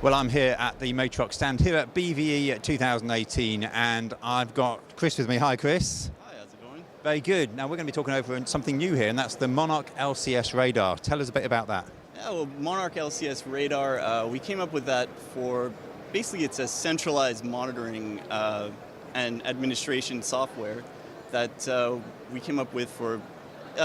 Well, I'm here at the Matrox stand here at BVE 2018, and I've got Chris with me. Hi, Chris. Hi, how's it going? Very good. Now we're going to be talking over something new here, and that's the Monarch LCS Radar. Tell us a bit about that. Yeah, well, Monarch LCS Radar, we came up with that for, basically it's a centralized monitoring and administration software that we came up with for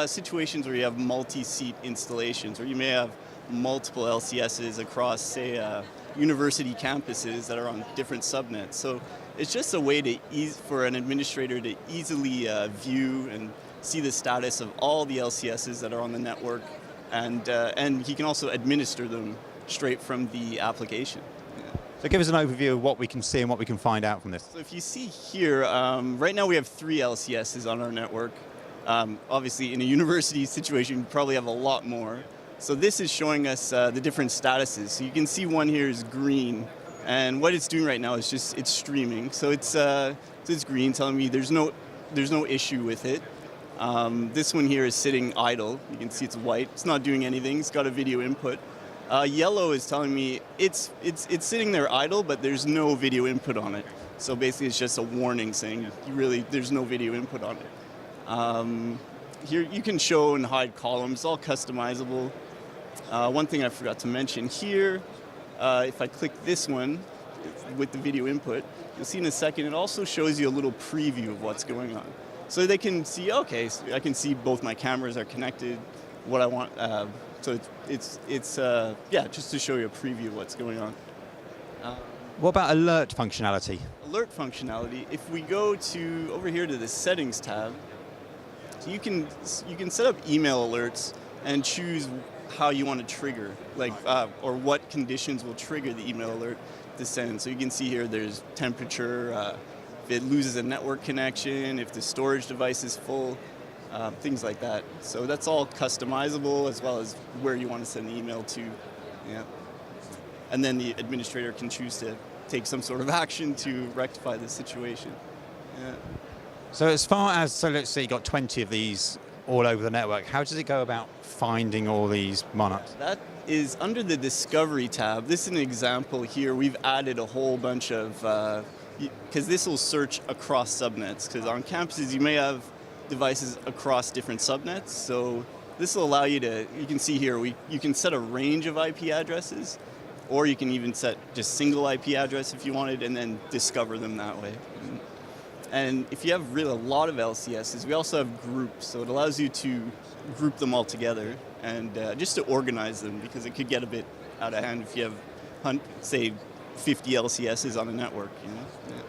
situations where you have multi-seat installations, or you may have multiple LCSs across, say, university campuses that are on different subnets. So it's just a way to for an administrator to easily view and see the status of all the LCSs that are on the network, and he can also administer them straight from the application. Yeah. So give us an overview of what we can see and what we can find out from this. So if you see here, right now we have 3 LCSs on our network. Obviously in a university situation, you probably have a lot more. So this is showing us the different statuses. So you can see one here is green, and what it's doing right now is just it's streaming. So it's green, telling me there's no issue with it. This one here is sitting idle. You can see it's white. It's not doing anything. It's got a video input. Yellow is telling me it's sitting there idle, but there's no video input on it. So basically, it's just a warning saying there's no video input on it. Here you can show and hide columns. It's all customizable. One thing I forgot to mention here, if I click this one with the video input, you'll see in a second it also shows you a little preview of what's going on. So they can see, okay, so I can see both my cameras are connected, what I want. So it's just to show you a preview of what's going on. What about alert functionality? Alert functionality, if we go over here to the settings tab, so you can set up email alerts and choose how you want to trigger, or what conditions will trigger the email alert to send. So you can see here there's temperature, if it loses a network connection, if the storage device is full, things like that. So that's all customizable, as well as where you want to send the email to. Yeah. And then the administrator can choose to take some sort of action to rectify the situation. Yeah. So as far as, so let's say you got 20 of these all over the network, how does it go about finding all these Monarchs? That is under the Discovery tab. This is an example here. We've added a whole bunch of, because this will search across subnets, because on campuses you may have devices across different subnets. So this will allow you to, you can see here, you can set a range of IP addresses, or you can even set just single IP address if you wanted, and then discover them that way. And if you have really a lot of LCSs, we also have groups, so it allows you to group them all together and just to organize them, because it could get a bit out of hand if you have, say, 50 LCSs on a network. You know? Yeah.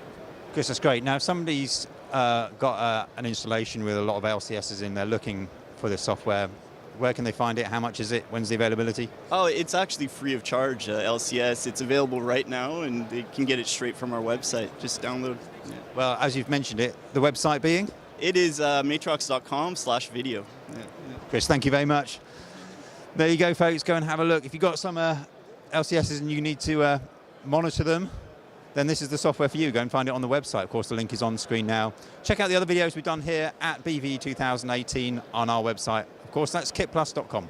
Chris, that's great. Now, if somebody's got an installation with a lot of LCSs in there looking for this software, where can they find it? How much is it? When's the availability? Oh, it's actually free of charge, LCS. It's available right now, and they can get it straight from our website. Just download. Yeah. Well, as you've mentioned it, the website being? It is matrox.com/video. Yeah. Chris, thank you very much. There you go, folks. Go and have a look. If you've got some LCSs and you need to monitor them, then this is the software for you. Go and find it on the website. Of course, the link is on screen now. Check out the other videos we've done here at BVE 2018 on our website. Of course, that's KITPLUS.com.